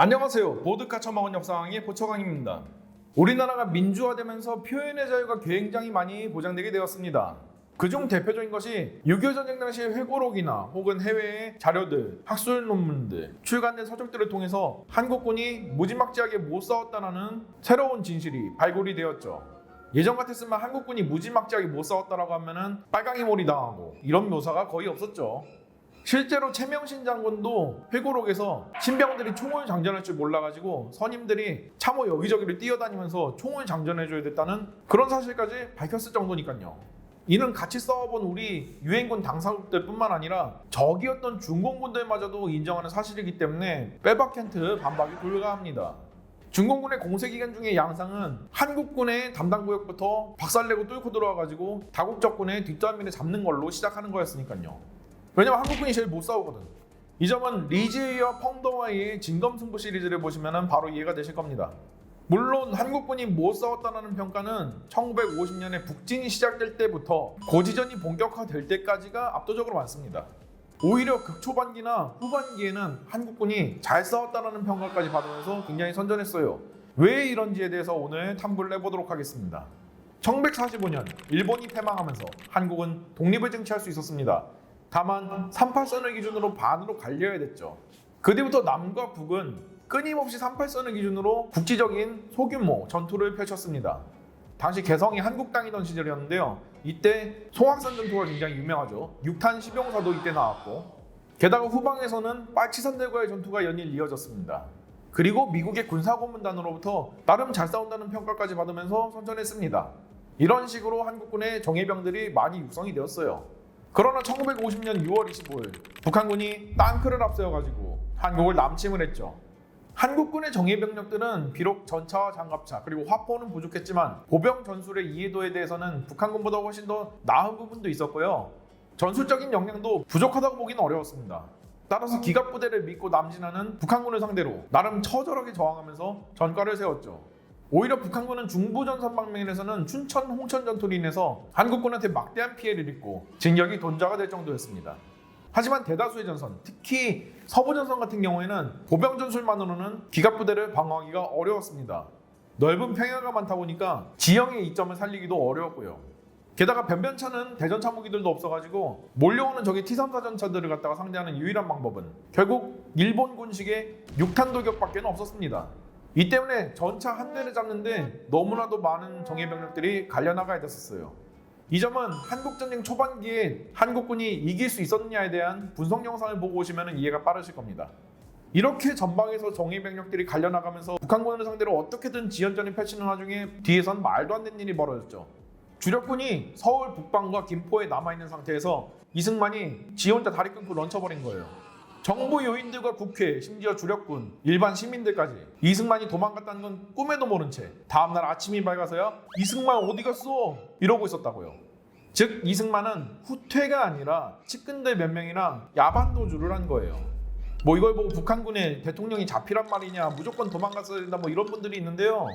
안녕하세요. 보드카 처먹은 역사강의 보처강입니다. 우리나라가 민주화되면서 표현의 자유가 굉장히 많이 보장되게 되었습니다. 그중 대표적인 것이 6.25 전쟁 당시 회고록이나 혹은 해외의 자료들, 학술 논문들, 출간된 서적들을 통해서 한국군이 무지막지하게 못 싸웠다는 새로운 진실이 발굴이 되었죠. 예전 같았으면 한국군이 무지막지하게 못 싸웠다라고 하면은 빨강이 몰이 당하고 이런 묘사가 거의 없었죠. 실제로 최명신 장군도 회고록에서 신병들이 총을 장전할 줄 몰라가지고 선임들이 참호 여기저기를 뛰어다니면서 총을 장전해줘야 됐다는 그런 사실까지 밝혔을 정도니까요. 이는 같이 싸워본 우리 유엔군 당사국들 뿐만 아니라 적이었던 중공군들마저도 인정하는 사실이기 때문에 빼박캔트 반박이 불가합니다. 중공군의 공세기간 중에 양상은 한국군의 담당 구역부터 박살내고 뚫고 들어와가지고 다국적군의 뒷덜미를 잡는 걸로 시작하는 거였으니까요. 왜냐면 한국군이 제일 못 싸우거든. 이 점은 리지웨이와 펑더와의 진검승부 시리즈를 보시면 바로 이해가 되실 겁니다. 물론 한국군이 못 싸웠다는 평가는 1950년에 북진이 시작될 때부터 고지전이 본격화될 때까지가 압도적으로 많습니다. 오히려 극초반기나 후반기에는 한국군이 잘 싸웠다는 평가까지 받으면서 굉장히 선전했어요. 왜 이런지에 대해서 오늘 탐구를 해보도록 하겠습니다. 1945년 일본이 패망하면서 한국은 독립을 쟁취할 수 있었습니다. 다만 38선을 기준으로 반으로 갈려야 됐죠. 그 뒤부터 남과 북은 끊임없이 38선을 기준으로 국지적인 소규모 전투를 펼쳤습니다. 당시 개성이 한국땅이던 시절이었는데요. 이때 송악산 전투가 굉장히 유명하죠. 6탄 시병사도 이때 나왔고, 게다가 후방에서는 빨치산들과의 전투가 연일 이어졌습니다. 그리고 미국의 군사고문단으로부터 나름 잘 싸운다는 평가까지 받으면서 선전했습니다. 이런 식으로 한국군의 정예병들이 많이 육성이 되었어요. 그러나 1950년 6월 25일 북한군이 땅크를 앞세워가지고 한국을 남침을 했죠. 한국군의 정예병력들은 비록 전차와 장갑차 그리고 화포는 부족했지만 보병 전술의 이해도에 대해서는 북한군보다 훨씬 더 나은 부분도 있었고요. 전술적인 역량도 부족하다고 보기는 어려웠습니다. 따라서 기갑부대를 믿고 남진하는 북한군을 상대로 나름 처절하게 저항하면서 전과를 세웠죠. 오히려 북한군은 중부전선 방면에서는 춘천, 홍천 전투로 인해서 한국군한테 막대한 피해를 입고 진격이 돈자가 될 정도였습니다. 하지만 대다수의 전선, 특히 서부전선 같은 경우에는 보병 전술만으로는 기갑부대를 방어하기가 어려웠습니다. 넓은 평야가 많다 보니까 지형의 이점을 살리기도 어려웠고요. 게다가 변변차는 대전차 무기들도 없어가지고 몰려오는 적의 T-34 전차들을 갖다가 상대하는 유일한 방법은 결국 일본군식의 6탄 돌격밖에 없었습니다. 이 때문에 전차 한 대를 잡는데 너무나도 많은 정예병력들이 갈려나가야 됐었어요. 이 점은 한국전쟁 초반기에 한국군이 이길 수 있었느냐에 대한 분석 영상을 보고 오시면 이해가 빠르실 겁니다. 이렇게 전방에서 정예병력들이 갈려나가면서 북한군을 상대로 어떻게든 지연전을 펼치는 와중에 뒤에선 말도 안 되는 일이 벌어졌죠. 주력군이 서울 북방과 김포에 남아있는 상태에서 이승만이 지 혼자 다리 끊고 런쳐버린 거예요. 정부 요인들과 국회, 심지어 주력군, 일반 시민들까지 이승만이 도망갔다는 건 꿈에도 모른 채 다음날 아침이 밝아서야 이승만 어디 갔어? 이러고 있었다고요. 즉 이승만은 후퇴가 아니라 측근들 몇 명이랑 야반도주를 한 거예요. 뭐 이걸 보고 북한군의 대통령이 잡히란 말이냐, 무조건 도망갔어야 된다, 뭐 이런 분들이 있는데요.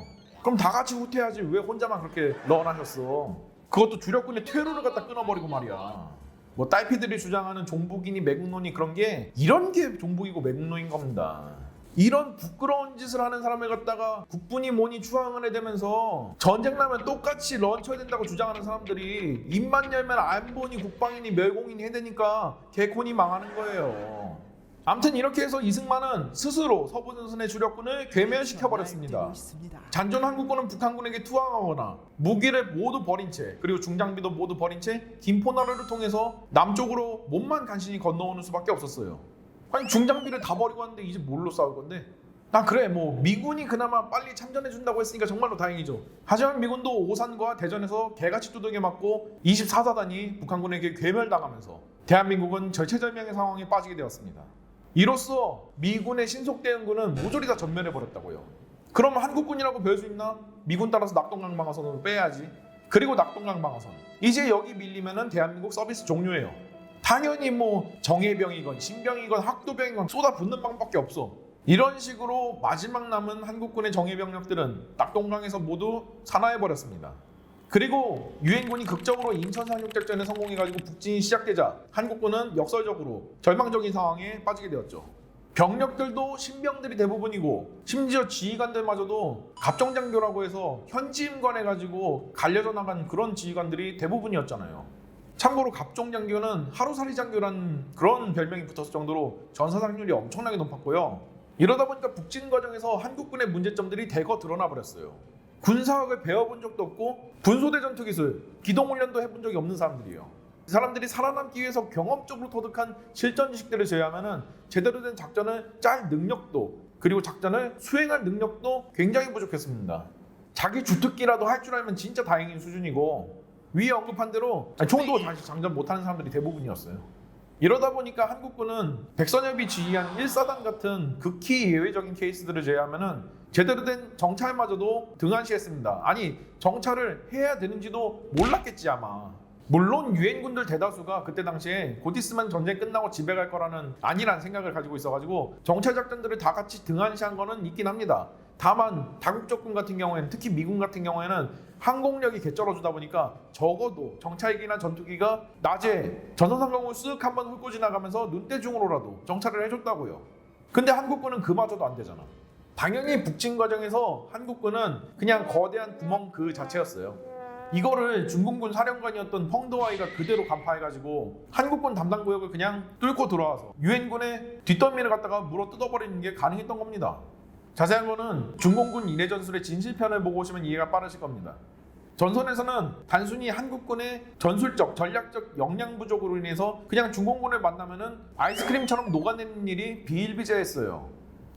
그럼 다 같이 후퇴하지 왜 혼자만 그렇게 런하셨어? 그것도 주력군의 퇴로를 갖다 끊어버리고 말이야. 뭐 딸피들이 주장하는 종북이니 매국노니 그런 게 이런 게 종북이고 매국노인 겁니다. 이런 부끄러운 짓을 하는 사람을 갖다가 국군이 뭐니 추앙을 해대면서 전쟁 나면 똑같이 런쳐야 된다고 주장하는 사람들이 입만 열면 안보니 국방이니 멸공이니 해대니까 개콘이 망하는 거예요. 아무튼 이렇게 해서 이승만은 스스로 서부전선의 주력군을 괴멸시켜버렸습니다. 잔존 한국군은 북한군에게 투항하거나 무기를 모두 버린 채 그리고 중장비도 모두 버린 채 김포나루를 통해서 남쪽으로 몸만 간신히 건너오는 수밖에 없었어요. 아니 중장비를 다 버리고 왔는데 이제 뭘로 싸울 건데? 그래 뭐 미군이 그나마 빨리 참전해준다고 했으니까 정말로 다행이죠. 하지만 미군도 오산과 대전에서 개같이 두들겨 맞고 24사단이 북한군에게 괴멸당하면서 대한민국은 절체절명의 상황에 빠지게 되었습니다. 이로써 미군의 신속대응군은 모조리 다 전멸해버렸다고요. 그럼 한국군이라고 별 수 있나? 미군 따라서 낙동강 방어선으로 빼야지. 그리고 낙동강 방어선. 이제 여기 밀리면은 대한민국 서비스 종료예요. 당연히 뭐 정예병이건 신병이건 학도병이건 쏟아붓는 방법밖에 없어. 이런 식으로 마지막 남은 한국군의 정예병력들은 낙동강에서 모두 산화해버렸습니다. 그리고 유엔군이 극적으로 인천 상륙작전에 성공해가지고 북진이 시작되자 한국군은 역설적으로 절망적인 상황에 빠지게 되었죠. 병력들도 신병들이 대부분이고 심지어 지휘관들마저도 갑정장교라고 해서 현지임관해가지고 갈려져 나간 그런 지휘관들이 대부분이었잖아요. 참고로 갑종장교는 하루살이 장교라는 그런 별명이 붙었을 정도로 전사상률이 엄청나게 높았고요. 이러다 보니까 북진 과정에서 한국군의 문제점들이 대거 드러나 버렸어요. 군사학을 배워본 적도 없고 분소대 전투기술, 기동훈련도 해본 적이 없는 사람들이에요. 이 사람들이 살아남기 위해서 경험적으로 터득한 실전 지식들을 제외하면 제대로 된 작전을 짤 능력도 그리고 작전을 수행할 능력도 굉장히 부족했습니다. 자기 주특기라도 할 줄 알면 진짜 다행인 수준이고 위에 언급한 대로 총도 다시 장전 못하는 사람들이 대부분이었어요. 이러다 보니까 한국군은 백선엽이 지휘한 1사단 같은 극히 예외적인 케이스들을 제외하면 제대로 된 정찰마저도 등한시했습니다. 아니 정찰을 해야 되는지도 몰랐겠지 아마. 물론 유엔군들 대다수가 그때 당시에 곧 있으면 전쟁 끝나고 집에 갈 거라는 안일한 생각을 가지고 있어가지고 정찰 작전들을 다 같이 등한시한 거는 있긴 합니다. 다만 다국적군 같은 경우에는 특히 미군 같은 경우에는 항공력이 개쩔어주다 보니까 적어도 정찰기나 전투기가 낮에 전선상공을 쓱 한번 훑고 지나가면서 눈대중으로라도 정찰을 해줬다고요. 근데 한국군은 그마저도 안 되잖아. 당연히 북진 과정에서 한국군은 그냥 거대한 구멍 그 자체였어요. 이거를 중공군 사령관이었던 펑드와이가 그대로 간파해가지고 한국군 담당 구역을 그냥 뚫고 들어와서 유엔군의 뒷덜미를 갖다가 물어 뜯어버리는 게 가능했던 겁니다. 자세한 거는 중공군 인해 전술의 진실편을 보고 오시면 이해가 빠르실 겁니다. 전선에서는 단순히 한국군의 전술적, 전략적 역량 부족으로 인해서 그냥 중공군을 만나면은 아이스크림처럼 녹아내는 일이 비일비재했어요.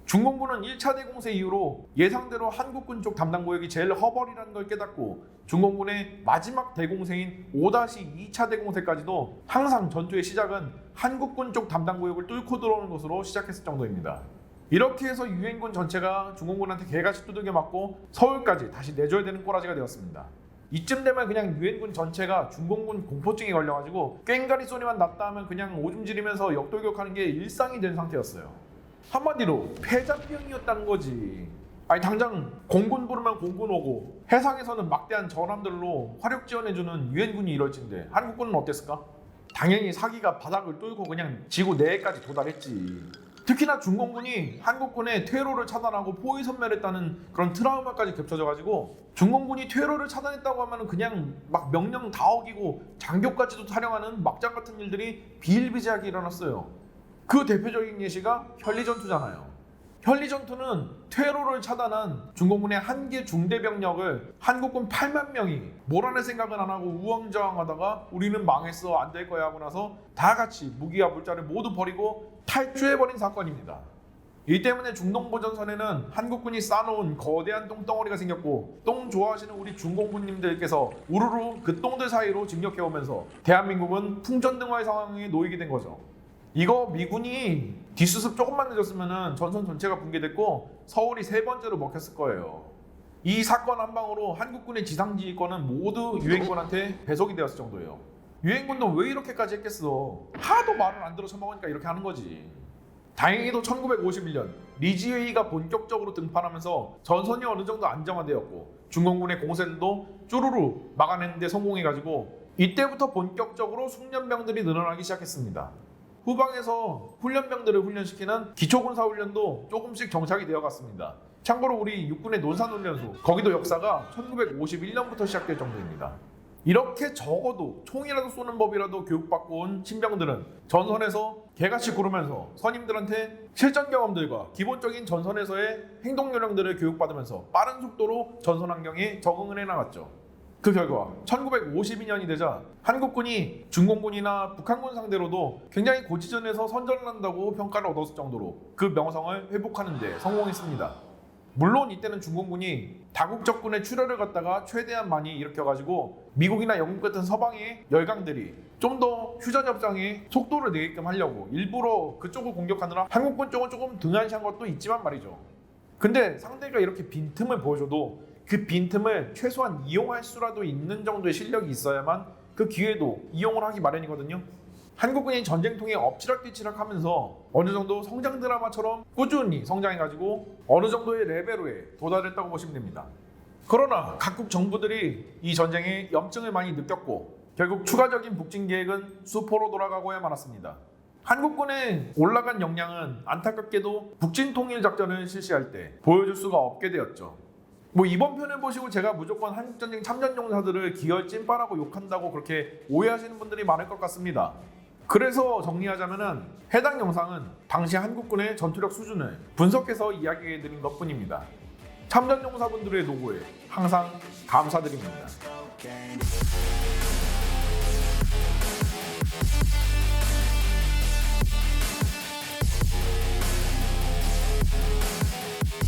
중공군은 1차 대공세 이후로 예상대로 한국군 쪽 담당 구역이 제일 허벌이라는 걸 깨닫고 중공군의 마지막 대공세인 5-2차 대공세까지도 항상 전투의 시작은 한국군 쪽 담당 구역을 뚫고 들어오는 것으로 시작했을 정도입니다. 이렇게 해서 유엔군 전체가 중공군한테 개같이 두들겨 맞고 서울까지 다시 내줘야 되는 꼬라지가 되었습니다. 이쯤 되면 그냥 유엔군 전체가 중공군 공포증에 걸려가지고 꽹가리 소리만 났다 하면 그냥 오줌 지르면서 역돌격하는 게 일상이 된 상태였어요. 한마디로 패자병이었다는 거지. 아니 당장 공군 부르면 공군 오고 해상에서는 막대한 전함들로 화력 지원해주는 유엔군이 이럴진데 한국군은 어땠을까? 당연히 사기가 바닥을 뚫고 그냥 지구 내에까지 도달했지. 특히나 중공군이 한국군의 퇴로를 차단하고 포위 선멸했다는 그런 트라우마까지 겹쳐져가지고 중공군이 퇴로를 차단했다고 하면 그냥 막 명령 다 어기고 장교까지도 타령하는 막장 같은 일들이 비일비재하게 일어났어요. 그 대표적인 예시가 현리전투잖아요. 현리전투는 퇴로를 차단한 중공군의 한개 중대병력을 한국군 8만 명이 몰아낼 생각은 안 하고 우왕좌왕하다가 우리는 망했어 안 될 거야 하고 나서 다 같이 무기와 물자를 모두 버리고 탈주해버린 사건입니다. 이 때문에 중동보전선에는 한국군이 쌓아놓은 거대한 똥덩어리가 생겼고 똥 좋아하시는 우리 중공군님들께서 우르르 그 똥들 사이로 진격해오면서 대한민국은 풍전등화의 상황에 놓이게 된 거죠. 이거 미군이 뒷수습 조금만 늦었으면 전선 전체가 붕괴됐고 서울이 3번째로 먹혔을 거예요. 이 사건 한 방으로 한국군의 지상지휘권은 모두 유엔군한테 배속이 되었을 정도예요. 유엔군도 왜 이렇게까지 했겠어. 하도 말을 안 들어 처먹으니까 이렇게 하는 거지. 다행히도 1951년 리지웨이가 본격적으로 등판하면서 전선이 어느 정도 안정화되었고 중공군의 공세들도 쭈루루 막아내는 데 성공해가지고 이때부터 본격적으로 숙련병들이 늘어나기 시작했습니다. 후방에서 훈련병들을 훈련시키는 기초군사훈련도 조금씩 정착이 되어갔습니다. 참고로 우리 육군의 논산훈련소 거기도 역사가 1951년부터 시작될 정도입니다. 이렇게 적어도 총이라도 쏘는 법이라도 교육받고 온 신병들은 전선에서 개같이 구르면서 선임들한테 실전 경험들과 기본적인 전선에서의 행동 요령들을 교육받으면서 빠른 속도로 전선 환경에 적응을 해나갔죠. 그 결과 1952년이 되자 한국군이 중공군이나 북한군 상대로도 굉장히 고지전에서 선전을 한다고 평가를 얻었을 정도로 그 명성을 회복하는 데 성공했습니다. 물론 이때는 중공군이 다국적군의 출혈을 갖다가 최대한 많이 일으켜가지고 미국이나 영국 같은 서방의 열강들이 좀 더 휴전 협상에 속도를 내게끔 하려고 일부러 그쪽을 공격하느라 한국군 쪽은 조금 등한시한 것도 있지만 말이죠. 근데 상대가 이렇게 빈틈을 보여줘도 그 빈틈을 최소한 이용할 수라도 있는 정도의 실력이 있어야만 그 기회도 이용을 하기 마련이거든요. 한국군이 전쟁통에 엎치락뒤치락 하면서 어느 정도 성장 드라마처럼 꾸준히 성장해가지고 어느 정도의 레벨에 도달했다고 보시면 됩니다. 그러나 각국 정부들이 이 전쟁에 염증을 많이 느꼈고 결국 추가적인 북진 계획은 수포로 돌아가고야 말았습니다. 한국군에 올라간 역량은 안타깝게도 북진통일작전을 실시할 때 보여줄 수가 없게 되었죠. 이번 편을 보시고 제가 무조건 한국전쟁 참전용사들을 기열 찐빠라고 욕한다고 그렇게 오해하시는 분들이 많을 것 같습니다. 그래서 정리하자면은 해당 영상은 당시 한국군의 전투력 수준을 분석해서 이야기해드린 것뿐입니다. 참전용사분들의 노고에 항상 감사드립니다.